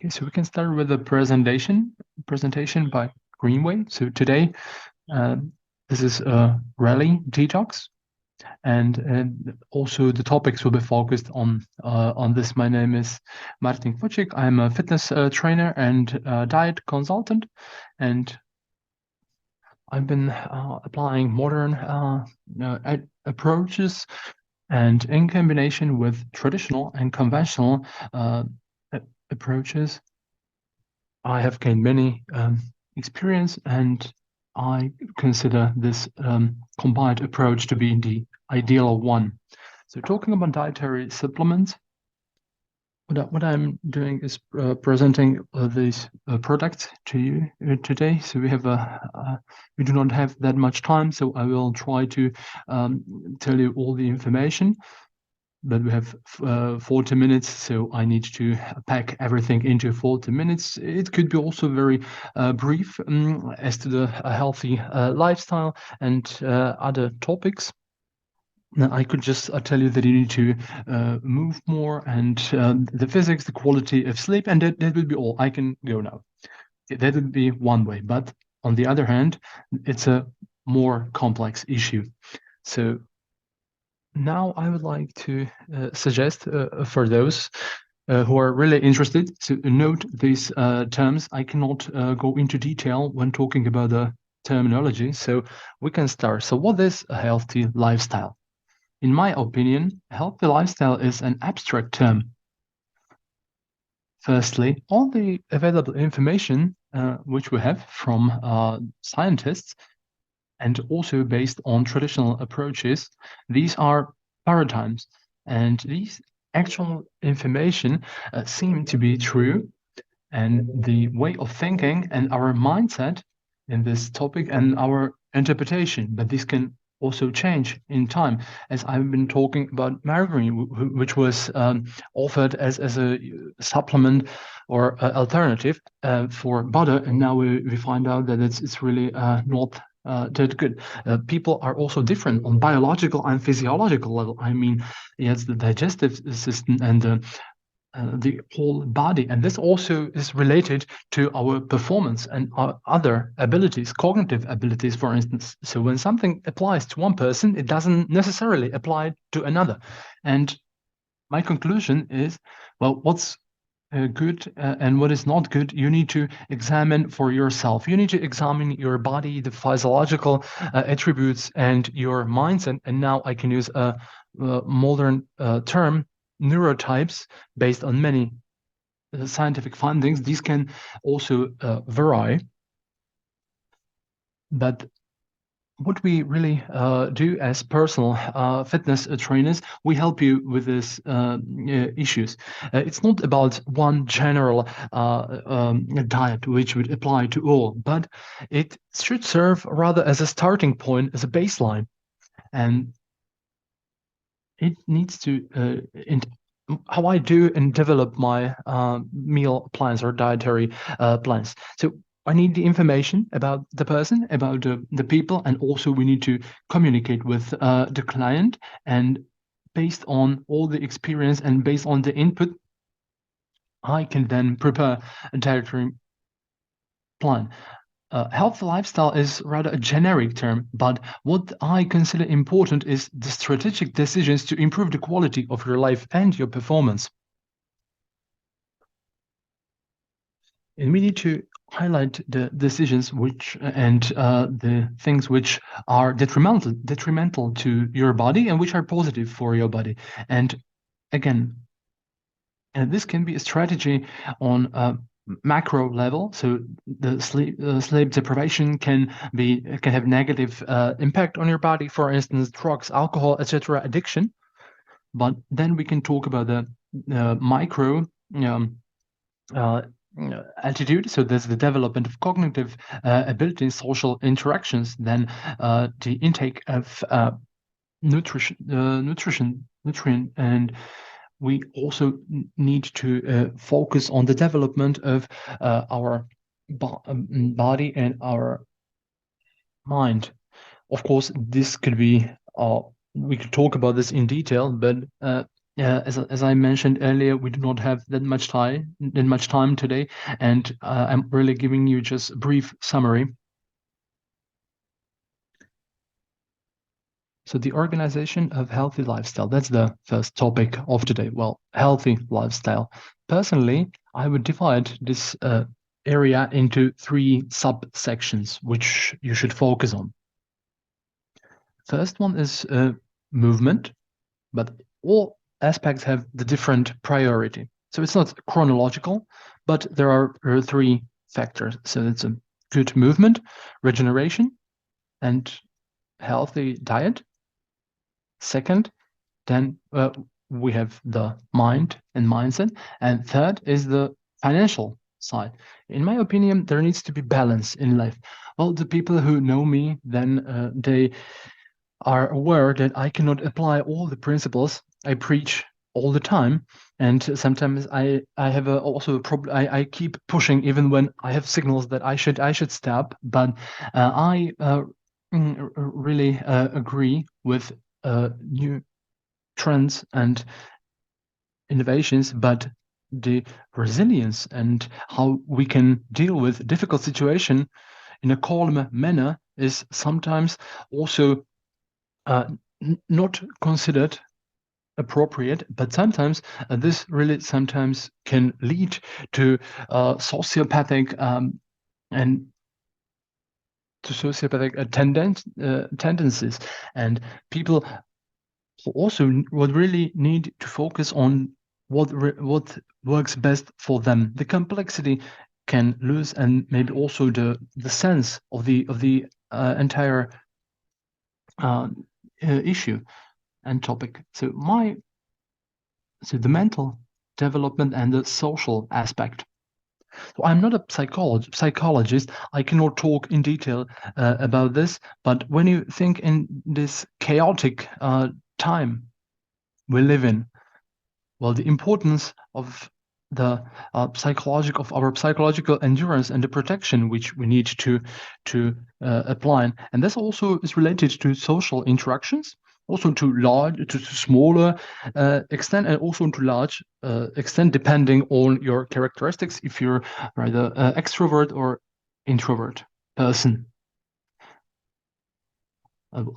Okay, so we can start with the presentation by Greenway. So today, this is a rally detox, and also the topics will be focused on this. My name is Martin Kvocek. I'm a fitness trainer and diet consultant, and I've been applying modern approaches, and in combination with traditional and conventional approaches, I have gained many experience, and I consider this combined approach to be the ideal one. So talking about dietary supplements, what I'm doing is presenting these products to you today. So we do not have that much time, so I will try to tell you all the information, but we have 40 minutes, so I need to pack everything into 40 minutes. It could be also very brief as to the healthy lifestyle and other topics. I could just tell you that you need to move more, and the physics, the quality of sleep, and that would be all. I can go now. That would be one way, but on the other hand, it's a more complex issue. So now I would like to suggest for those who are really interested to note these terms. I cannot go into detail when talking about the terminology, so we can start. So what is a healthy lifestyle? In my opinion, a healthy lifestyle is an abstract term. Firstly, all the available information which we have from scientists and also based on traditional approaches, these are paradigms, and these actual information seem to be true, and the way of thinking and our mindset in this topic and our interpretation, but this can also change in time, as I've been talking about margarine, which was offered as a supplement or alternative for butter, and now we find out that it's really not that good. People are also different on biological and physiological level. I mean, yes, the digestive system and the whole body, and this also is related to our performance and our other abilities, cognitive abilities, for instance. So when something applies to one person, it doesn't necessarily apply to another. And my conclusion is, well, what's good and what is not good, you need to examine for yourself. You need to examine your body, the physiological attributes, and your mindset. And now I can use a modern term, neurotypes, based on many scientific findings. These can also vary, but what we really do as personal fitness trainers, we help you with these issues. It's not about one general diet which would apply to all, but it should serve rather as a starting point, as a baseline. And it needs to, how I do and develop my meal plans or dietary plans. So I need the information about the person, about the people, and also we need to communicate with the client. And based on all the experience and based on the input, I can then prepare a dietary plan. Healthy lifestyle is rather a generic term, but what I consider important is the strategic decisions to improve the quality of your life and your performance. And we need to highlight the decisions which and the things which are detrimental to your body and which are positive for your body. And again, this can be a strategy on a macro level. So the sleep deprivation can have negative impact on your body. For instance, drugs, alcohol, etc., addiction. But then we can talk about the micro uh, attitude. So there's the development of cognitive abilities, social interactions, then the intake of nutrient, and we also need to focus on the development of our body and our mind. Of course, this could be, we could talk about this in detail, but as I mentioned earlier, we do not have that much time today, and I'm really giving you just a brief summary. So the organization of healthy lifestyle, that's the first topic of today. Well, healthy lifestyle. Personally, I would divide this area into three subsections, which you should focus on. First one is movement, but all aspects have the different priority. So it's not chronological, but there are three factors. So it's a good movement, regeneration, and healthy diet. Second, then we have the mind and mindset. And third is the financial side. In my opinion, there needs to be balance in life. Well, the people who know me, then they are aware that I cannot apply all the principles I preach all the time. And sometimes I have also a problem. I keep pushing even when I have signals that I should stop. But I really agree with new trends and innovations, but the resilience and how we can deal with difficult situation in a calm manner is sometimes also uh, not considered appropriate, but sometimes this really sometimes can lead to sociopathic and to sociopathic tendencies, and people also would really need to focus on what works best for them. The complexity can lose, and maybe also the sense of the entire issue and topic. So the mental development and the social aspect. So I'm not a psychologist. I cannot talk in detail about this. But when you think in this chaotic time we live in, well, the importance of the our psychological endurance and the protection which we need to apply, and this also is related to social interactions, also to smaller extent, and also to large extent, depending on your characteristics, if you're rather extrovert or introvert person.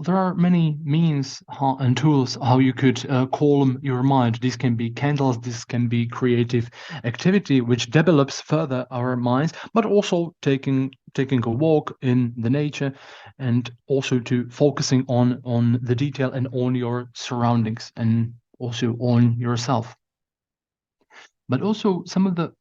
There are many means and tools how you could calm your mind. This can be candles, this can be creative activity, which develops further our minds, but also taking a walk in the nature, and also to focusing on the detail and on your surroundings, and also on yourself. But also some of the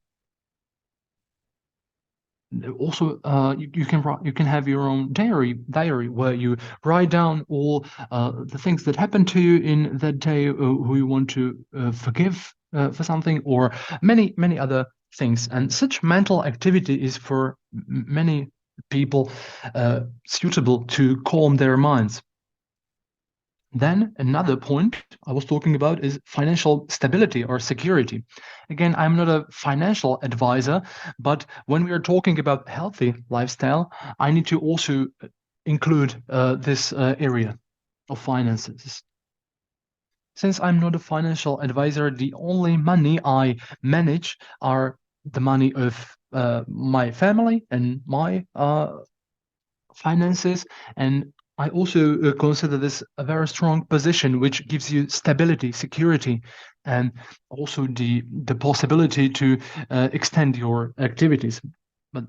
also you can have your own diary where you write down all the things that happened to you in that day, who you want to forgive for something, or many other things. And such mental activity is for many people suitable to calm their minds. Then another point I was talking about is financial stability or security. Again, I'm not a financial advisor, but when we are talking about healthy lifestyle, I need to also include this area of finances. Since I'm not a financial advisor, the only money I manage are the money of my family and my finances, and I also consider this a very strong position, which gives you stability, security, and also the possibility to extend your activities. But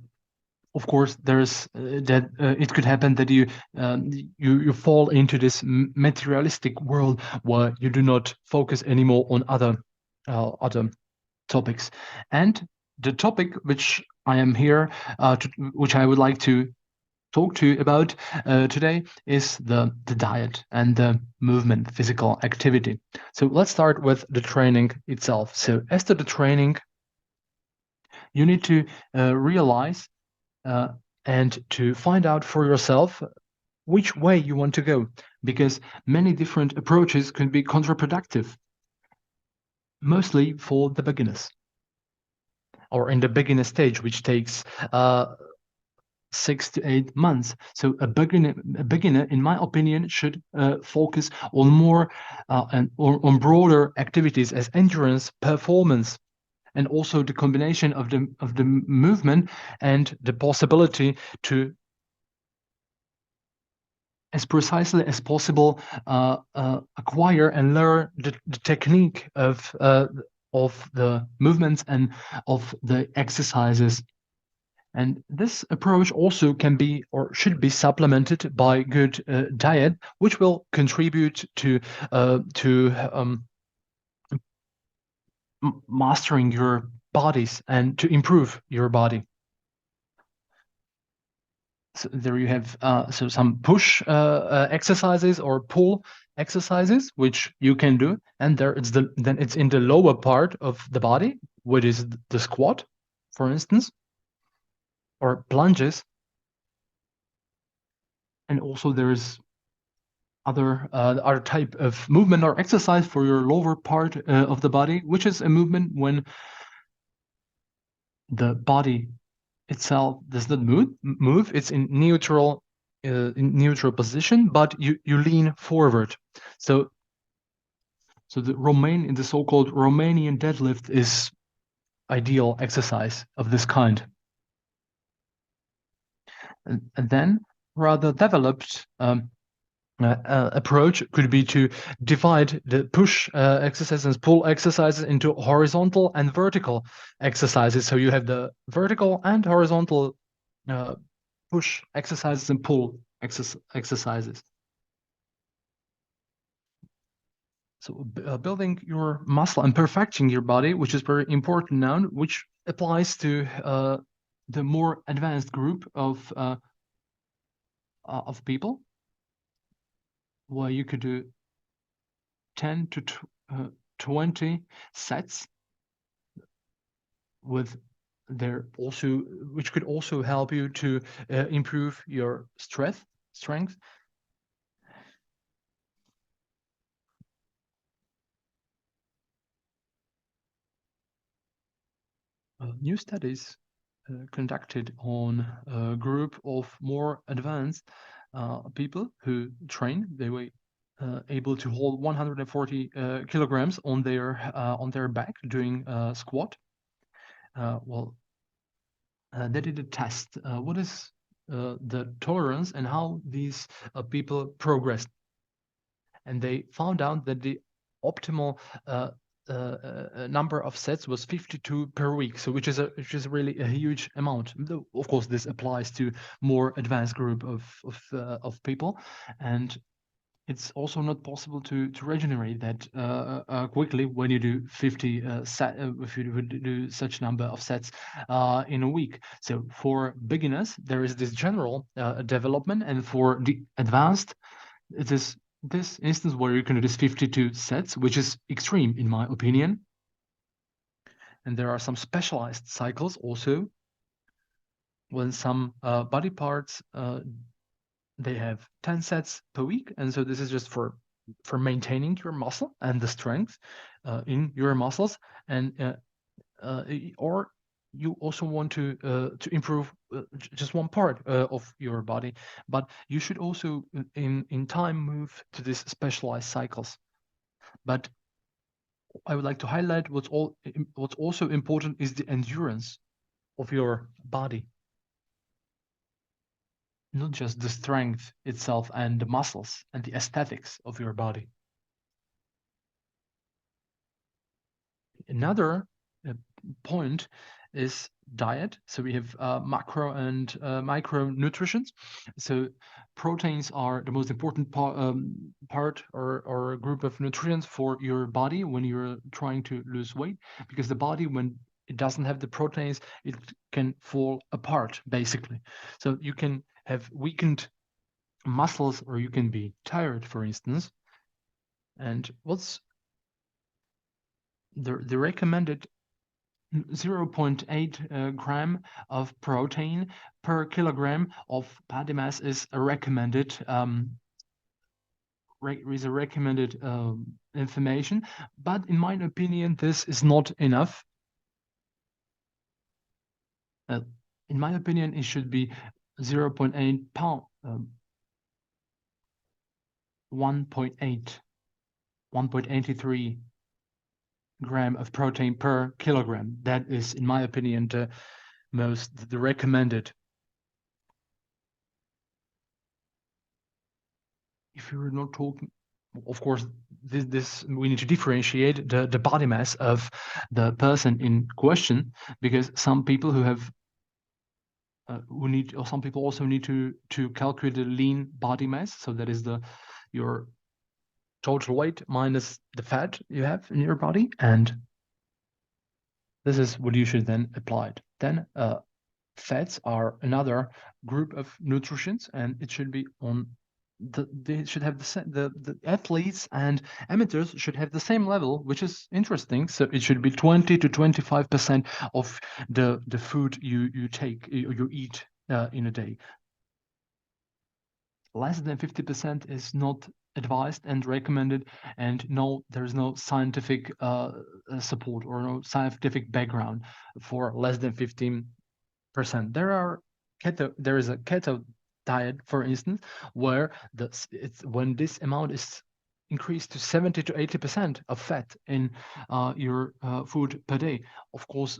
of course, there's that it could happen that you fall into this materialistic world where you do not focus anymore on other topics. And the topic which I am here, which I would like to talk to you about today, is the diet and the movement, physical activity. So let's start with the training itself. So as to the training, you need to realize and to find out for yourself which way you want to go, because many different approaches can be counterproductive, mostly for the beginners or in the beginner stage, which takes 6 to 8 months. So a beginner, in my opinion, should focus on more on broader activities as endurance, performance, and also the combination of the movement and the possibility to, as precisely as possible, acquire and learn the technique of the movements and of the exercises. And this approach also can be or should be supplemented by good diet, which will contribute to mastering your bodies and to improve your body. So there you have so some push exercises or pull exercises which you can do, and then it's in the lower part of the body, which is the squat, for instance, or plunges, and also there is other type of movement or exercise for your lower part of the body, which is a movement when the body itself does not move. It's in neutral position, but you lean forward. So the so-called Romanian deadlift is ideal exercise of this kind. And then rather developed approach could be to divide the push exercises and pull exercises into horizontal and vertical exercises. So you have the vertical and horizontal push exercises and pull exercises. So building your muscle and perfecting your body, which is very important now, which applies to the more advanced group of people, where you could do 10 to 20 sets with which could also help you to improve your strength. New studies conducted on a group of more advanced people who train. They were able to hold 140 kilograms on their back doing squat. They did a test. What is the tolerance and how these people progressed? And they found out that the optimal number of sets was 52 per week, so which is really a huge amount. Though, of course, this applies to more advanced group of people, and it's also not possible to regenerate that quickly when you do 50 if you would do such number of sets in a week. So for beginners, there is this general development, and for the advanced, it is this instance where you can do this 52 sets, which is extreme in my opinion. And there are some specialized cycles also when some body parts they have 10 sets per week, and so this is just for maintaining your muscle and the strength in your muscles, and or you also want to improve just one part of your body, but you should also in time move to these specialized cycles. But I would like to highlight what's also important is the endurance of your body, not just the strength itself and the muscles and the aesthetics of your body. Another point is diet. So we have macro and micronutrients. So proteins are the most important part or group of nutrients for your body when you're trying to lose weight, because the body, when it doesn't have the proteins, it can fall apart basically. So you can have weakened muscles, or you can be tired, for instance. And what's the recommended 0.8 gram of protein per kilogram of body mass is a recommended information, but in my opinion this is not enough. In my opinion, it should be 0.8 pound, 1.8, 1.83 gram of protein per kilogram. That is, in my opinion, the recommended. If you're not talking, of course, this we need to differentiate the body mass of the person in question, because some people who have some people also need to calculate the lean body mass. So that is your total weight minus the fat you have in your body, and this is what you should then apply. Then fats are another group of nutrients, and it should be on they should have the athletes and amateurs should have the same level, which is interesting. So it should be 20 to 25% of the food you take you eat in a day. Less than 50% is not advised and recommended, and no, there's no scientific support or no scientific background for less than 15%. There is a keto diet, for instance, where when this amount is increased to 70 to 80% of fat in your food per day. Of course,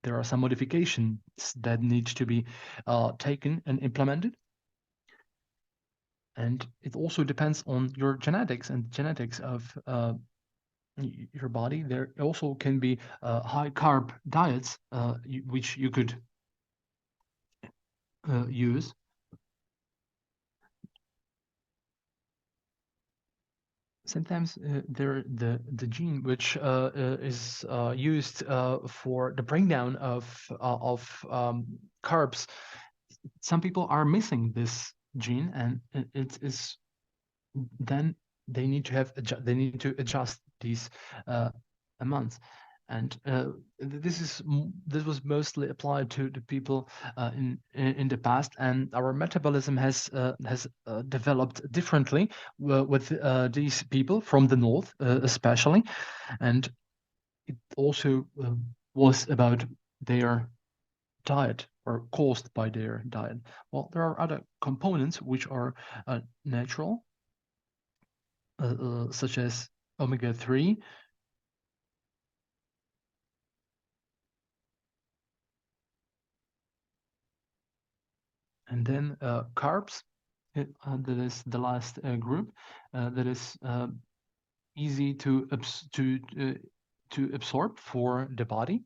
there are some modifications that need to be taken and implemented. And it also depends on your genetics and genetics of your body. There also can be high carb diets which you could use. Sometimes the gene which is used for the breakdown of carbs, some people are missing this gene, and it is then they need to adjust these amounts. And this was mostly applied to the people in the past, and our metabolism has developed differently with these people from the north, especially, and it also was about their diet or caused by their diet. Well, there are other components which are natural, such as omega-3. And then carbs, that is the last group, that is easy to absorb for the body.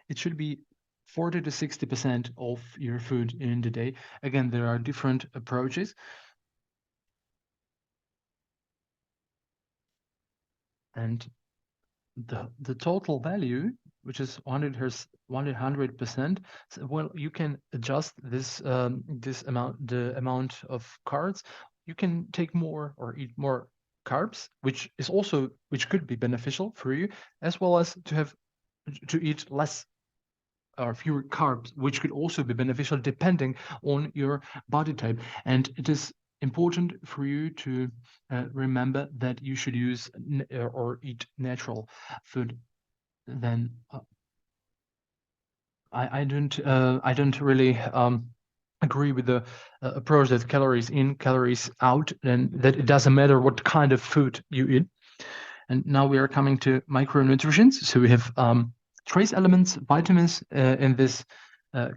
It should be 40 to 60% of your food in the day. Again, there are different approaches. And the total value, which is 100%, well, you can adjust this the amount of carbs. You can take more or eat more carbs, which could be beneficial for you, as well as to eat less or fewer carbs, which could also be beneficial depending on your body type. And it is important for you to remember that you should use or eat natural food. Then I don't really agree with the approach that calories in, calories out, and that it doesn't matter what kind of food you eat. And now we are coming to micronutrients. So we have trace elements, vitamins in this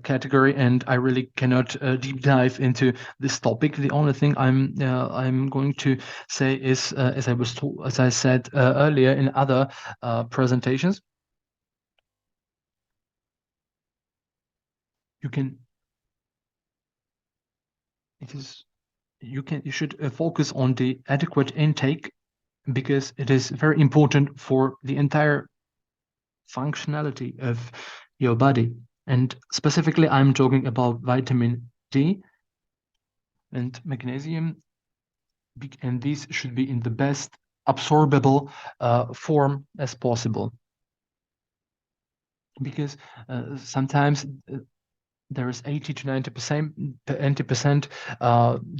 category, and I really cannot deep dive into this topic. The only thing I'm going to say is, as I said earlier in other presentations, you should focus on the adequate intake, because it is very important for the entire functionality of your body. And specifically, I'm talking about vitamin D and magnesium, and these should be in the best absorbable form as possible. Because sometimes there is 80 to 90%,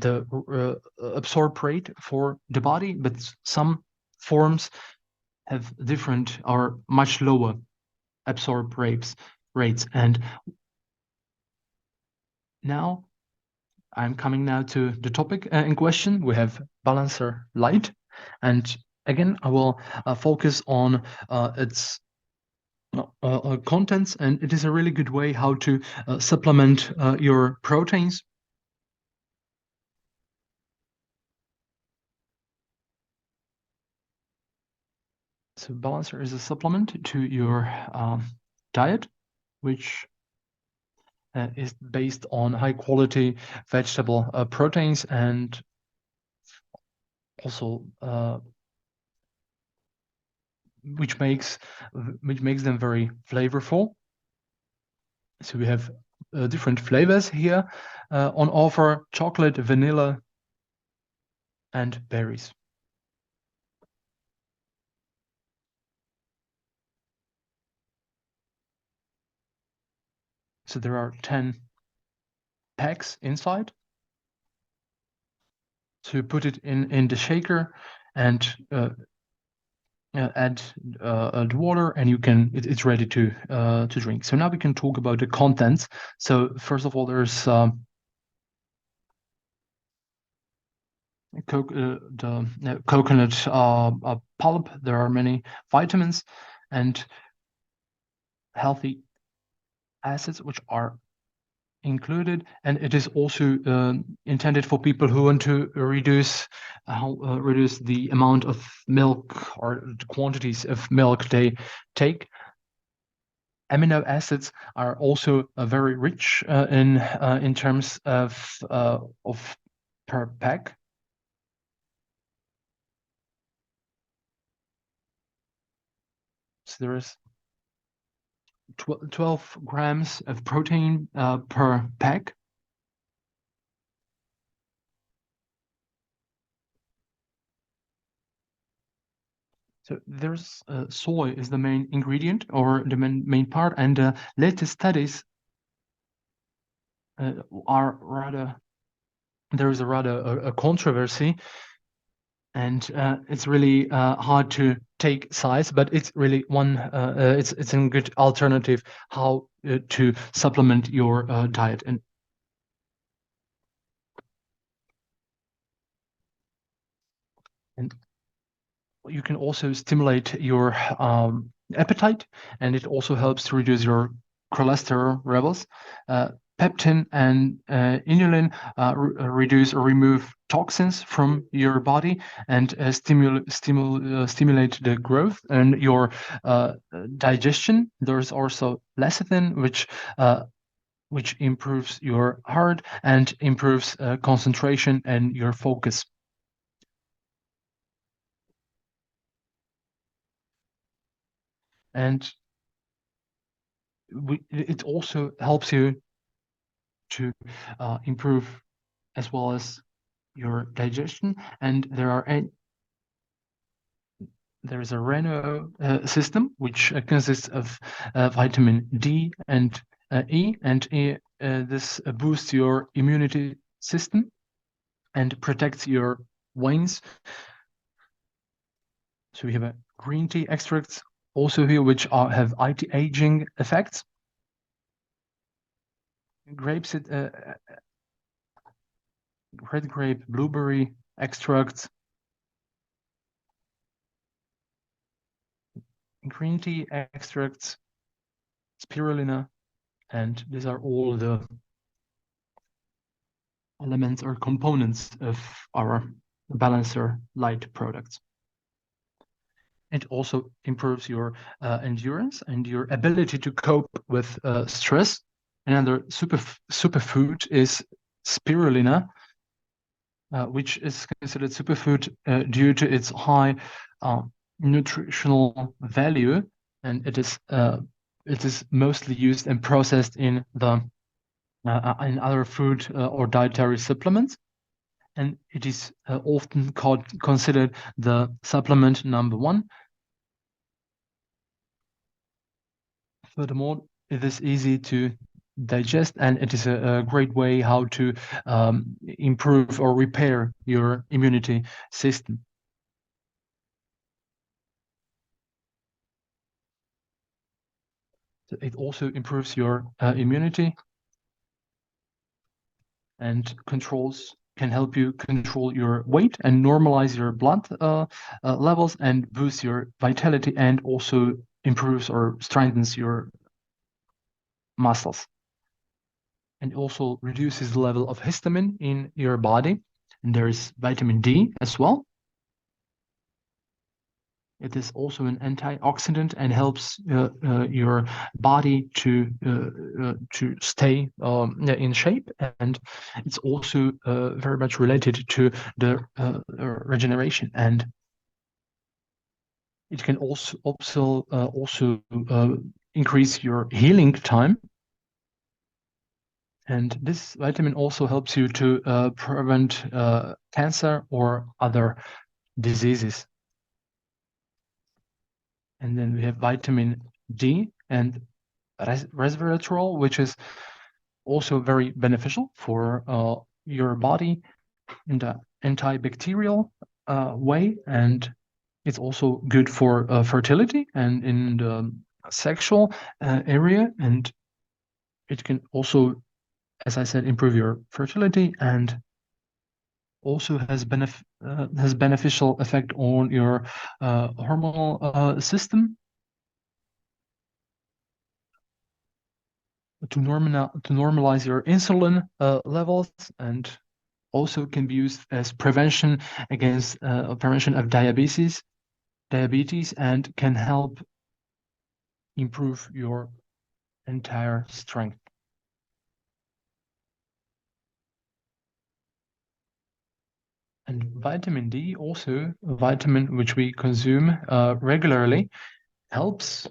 the absorb rate for the body, but some forms have different or much lower absorb rates. And now I'm coming now to the topic in question. We have Balancer Light, and again, I will focus on its contents, and it is a really good way how to supplement your proteins. So Balancer is a supplement to your diet, which is based on high quality vegetable proteins and also which makes them very flavorful. So we have different flavors here on offer: chocolate, vanilla, and berries. So there are 10 packs inside. So you put it in the shaker and add the water, and it's ready to drink. So now we can talk about the contents. So first of all, there's the coconut pulp. There are many vitamins and healthy acids which are included, and it is also intended for people who want to reduce the amount of milk or the quantities of milk they take. Amino acids are also very rich in terms of per pack. So there is 12 grams of protein per pack. So there's soy is the main ingredient or the main part, and latest studies are rather there is a controversy, and it's really hard to take sides, but it's really it's a good alternative how to supplement your diet. And you can also stimulate your appetite, and it also helps to reduce your cholesterol levels. Peptin and inulin reduce or remove toxins from your body and stimulate the growth and your digestion. There's also lecithin, which improves your heart and improves concentration and your focus. And it also helps you to improve as well as your digestion. And there is a Reno system which consists of vitamin D and E, and this boosts your immunity system and protects your veins. So we have a green tea extracts also here, which have anti-aging effects. Grapes, red grape, blueberry extracts, green tea extracts, spirulina, and these are all the elements or components of our Balancer Light products. It also improves your endurance and your ability to cope with stress. Another superfood is spirulina, which is considered superfood due to its high nutritional value, and it is mostly used and processed in in other food or dietary supplements, and it is often considered the supplement number one. Furthermore, it is easy to digest, and it is a great way how to improve or repair your immunity system. So it also improves your immunity. and controls can help you control your weight and normalize your blood levels and boost your vitality and also improves or strengthens your muscles and also reduces the level of histamine in your body. And there is vitamin D as well. It is also an antioxidant and helps your body to stay in shape. And it's also very much related to the regeneration. And it can also increase your healing time. And this vitamin also helps you to prevent cancer or other diseases. And then we have vitamin D and resveratrol, which is also very beneficial for your body in the antibacterial way. And it's also good for fertility and in the sexual area. And it can also, as I said, improve your fertility and also has beneficial effect on your hormonal system to normalize your insulin levels, and also can be used as prevention against prevention of diabetes, and can help improve your entire strength. And vitamin D, also a vitamin which we consume regularly, helps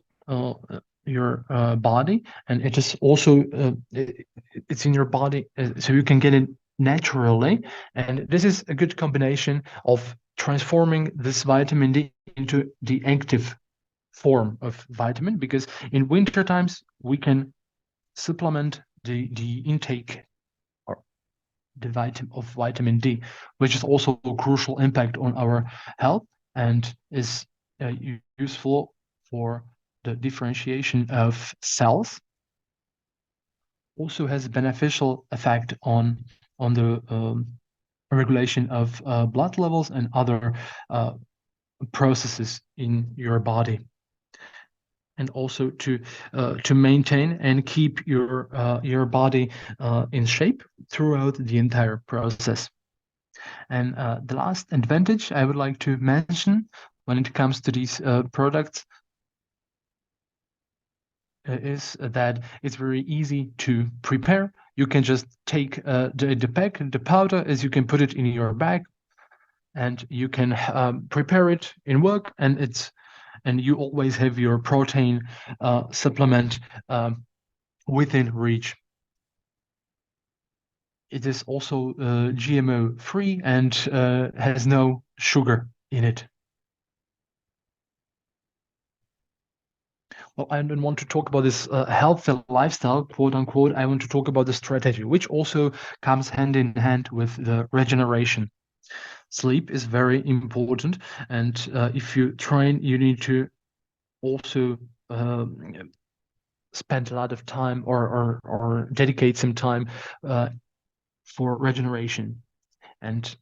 your body, and it is also it's in your body, so you can get it naturally. And this is a good combination of transforming this vitamin D into the active form of vitamin, because in winter times we can supplement the intake or the vitamin D, which is also a crucial impact on our health and is useful for the differentiation of cells. Also has a beneficial effect on the regulation of blood levels and other processes in your body, and also to maintain and keep your body in shape throughout the entire process. And the last advantage I would like to mention when it comes to these products is that it's very easy to prepare. You can just take the pack, the powder, as you can put it in your bag, and you can prepare it in work, and you always have your protein supplement within reach. It is also GMO free and has no sugar in it. Well, I don't want to talk about this healthy lifestyle, quote unquote. I want to talk about the strategy, which also comes hand in hand with the regeneration. Sleep is very important, and if you train, you need to also spend a lot of time or dedicate some time for regeneration. And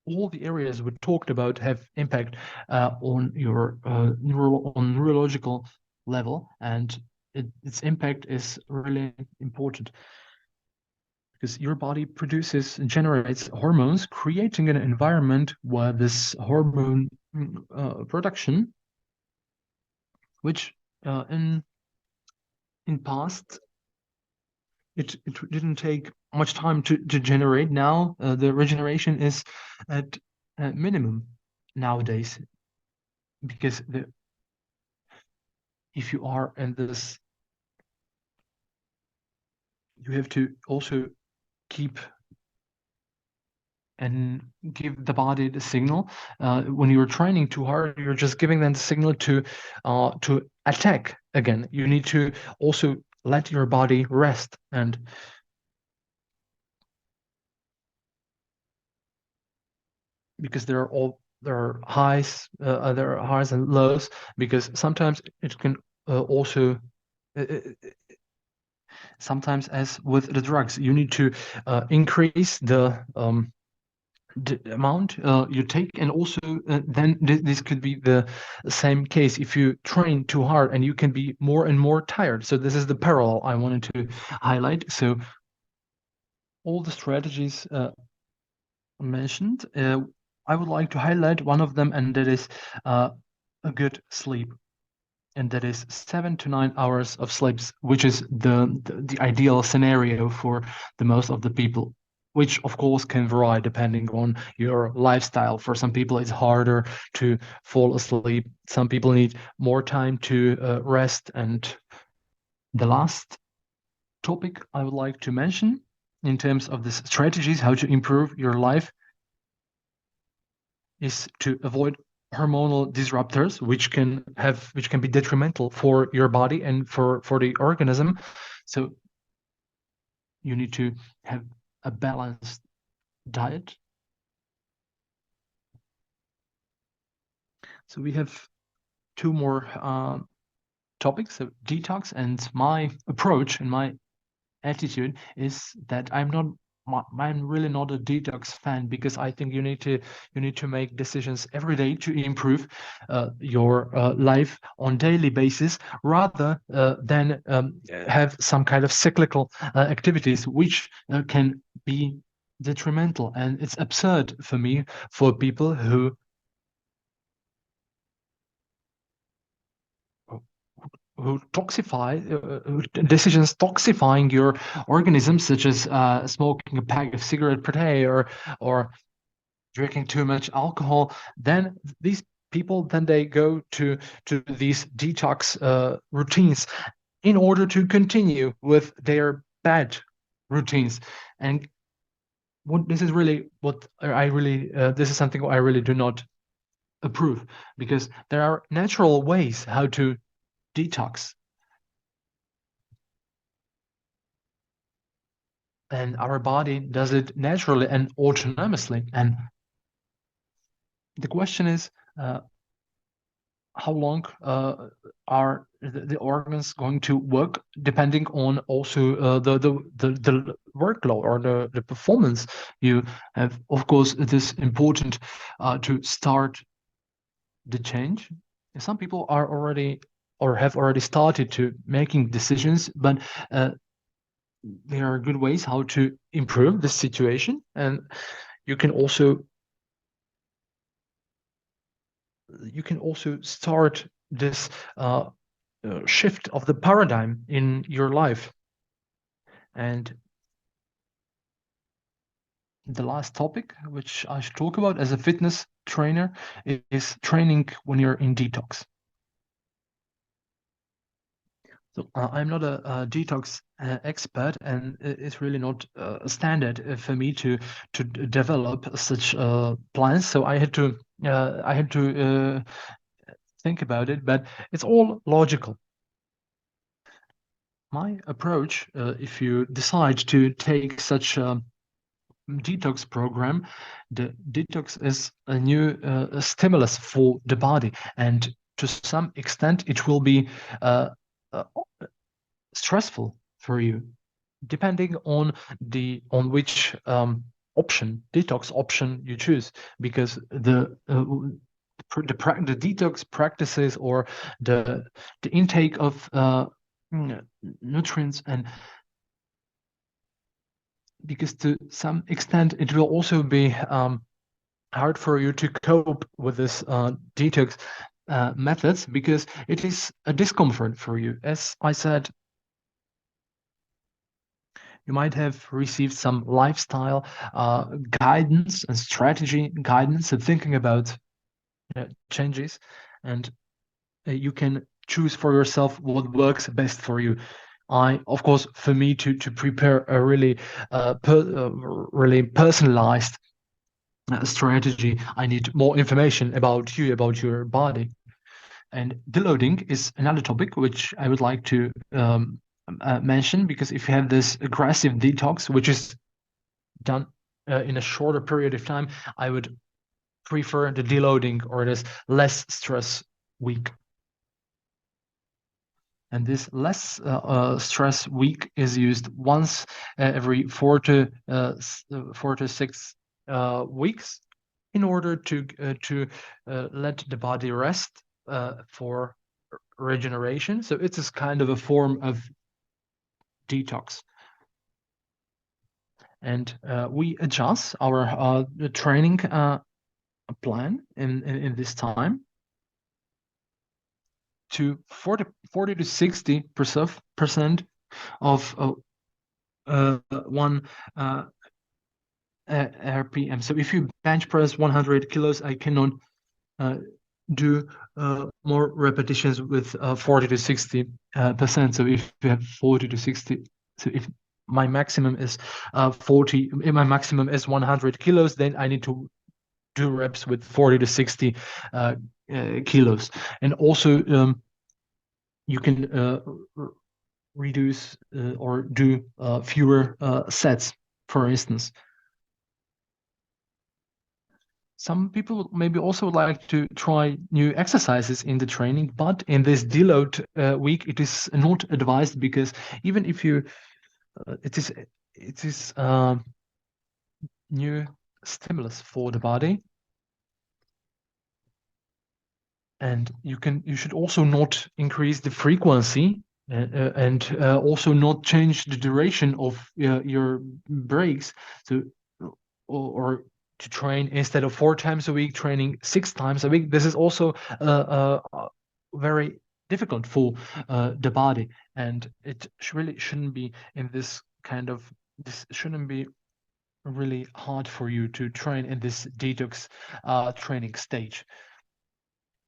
all the areas we talked about have impact on your neurological level, and its impact is really important because your body produces and generates hormones, creating an environment where this hormone production, which in past it didn't take much time to generate. Now the regeneration is at minimum nowadays, because if you are in this, you have to also keep and give the body the signal. When you're training too hard, you're just giving them the signal to attack again. You need to also let your body rest, and because there are highs and lows, because sometimes it can also sometimes, as with the drugs, you need to increase the amount you take, and also then this could be the same case if you train too hard, and you can be more and more tired. So this is the parallel I wanted to highlight. So all the strategies mentioned, I would like to highlight one of them, and that is a good sleep. And that is 7 to 9 hours of sleep, which is the ideal scenario for the most of the people, which of course can vary depending on your lifestyle. For some people, it's harder to fall asleep. Some people need more time to rest. And the last topic I would like to mention in terms of the strategies, how to improve your life, is to avoid hormonal disruptors, which can be detrimental for your body and for the organism. So you need to have a balanced diet. So we have two more topics, so detox. And my approach and my attitude is that I'm really not a detox fan, because I think you need to make decisions every day to improve your life on daily basis, rather than have some kind of cyclical activities which can be detrimental. And it's absurd for me for people who toxify decisions toxifying your organism, such as smoking a pack of cigarette per day, or drinking too much alcohol. Then these people, then they go to these detox routines in order to continue with their bad routines. And this is something I really do not approve, because there are natural ways how to detox. And our body does it naturally and autonomously. And the question is, how long are the organs going to work, depending on also the workload or the performance you have. Of course, it is important to start the change. Some people are already or have already started to making decisions, but there are good ways how to improve the situation. And you can also start this shift of the paradigm in your life. And the last topic which I should talk about as a fitness trainer is training when you're in detox. So I'm not a detox expert, and it's really not standard for me to develop such plans. So I had to think about it, but it's all logical. My approach, if you decide to take such a detox program, the detox is a new stimulus for the body, and to some extent it will be uh, stressful for you, depending on which detox option you choose, because the detox practices or the intake of nutrients, and because to some extent it will also be hard for you to cope with this detox methods, because it is a discomfort for you. As I said, you might have received some lifestyle guidance and strategy guidance and thinking about changes, and you can choose for yourself what works best for you. Of course, for me to prepare a really really personalized strategy, I need more information about you, about your body. And deloading is another topic which I would like to mention, because if you have this aggressive detox, which is done in a shorter period of time, I would prefer the deloading or this less stress week. And this less stress week is used once every 4 to 6 weeks in order to let the body rest for regeneration. So it is kind of a form of detox. And we adjust our training plan in this time to 40 to 60% of one RPM. So if you bench press 100 kilos, I cannot do more repetitions with 40 to 60%. So if you have 40 to 60, so if my maximum is 40, if my maximum is 100 kilos, then I need to do reps with 40 to 60 kilos. And also you can reduce or do fewer sets, for instance. Some people maybe also would like to try new exercises in the training, but in this deload week, it is not advised, because even if you, it is new stimulus for the body, and you should also not increase the frequency and also not change the duration of your breaks. So or to train, instead of 4 times a week, training 6 times a week. This is also very difficult for the body, and it really shouldn't be in this kind of, this shouldn't be really hard for you to train in this detox training stage.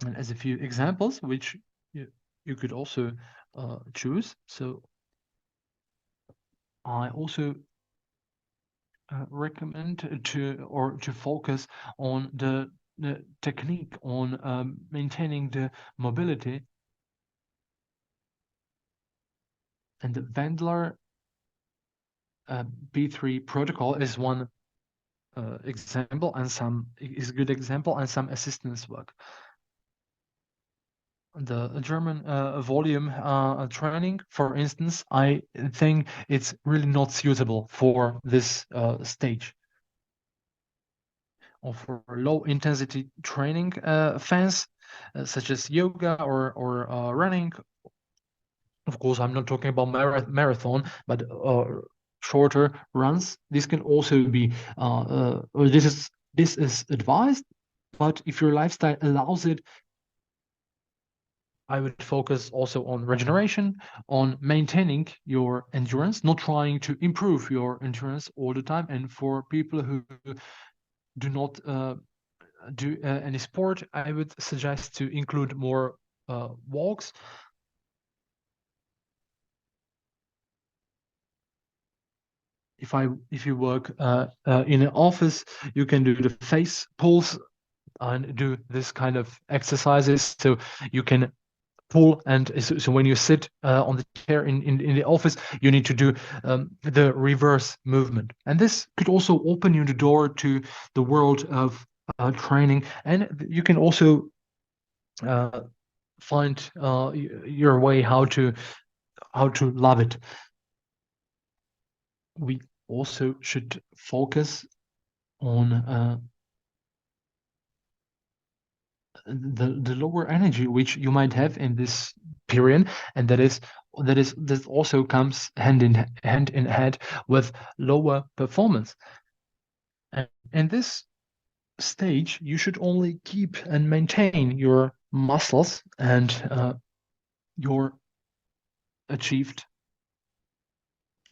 And as a few examples, which you could also choose. So I also recommend to focus on the technique, on maintaining the mobility. And the Wendler B3 protocol is one example, and is a good example, and some assistance work. The German volume training, for instance, I think it's really not suitable for this stage. Or for low intensity training fans, such as yoga or running. Of course, I'm not talking about marathon, but shorter runs. This can also be this is advised, but if your lifestyle allows it, I would focus also on regeneration, on maintaining your endurance, not trying to improve your endurance all the time. And for people who do not do any sport, I would suggest to include more walks. If you work in an office, you can do the face pulls and do this kind of exercises. So you can pull, and so when you sit on the chair in the office, you need to do the reverse movement. And this could also open you the door to the world of training, and you can also find your way how to love it. We also should focus on the lower energy which you might have in this period, and that also comes hand in hand with lower performance. And in this stage, you should only keep and maintain your muscles and your achieved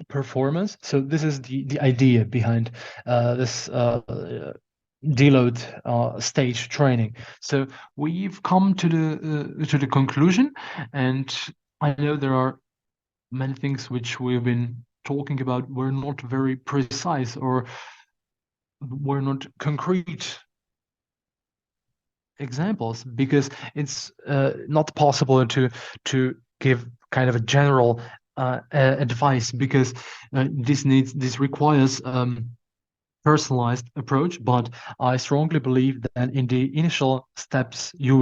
performance. So this is the idea behind this deload stage training. So we've come to the conclusion, and I know there are many things which we've been talking about were not very precise or were not concrete examples, because it's not possible to give kind of a general advice, because this requires personalized approach, but I strongly believe that in the initial steps you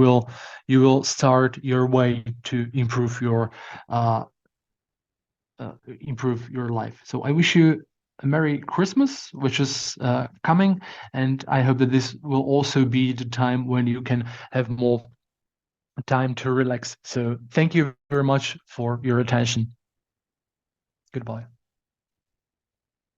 will start your way to uh, improve your life. So I wish you a Merry Christmas, which is coming, and I hope that this will also be the time when you can have more time to relax. So thank you very much for your attention. Goodbye.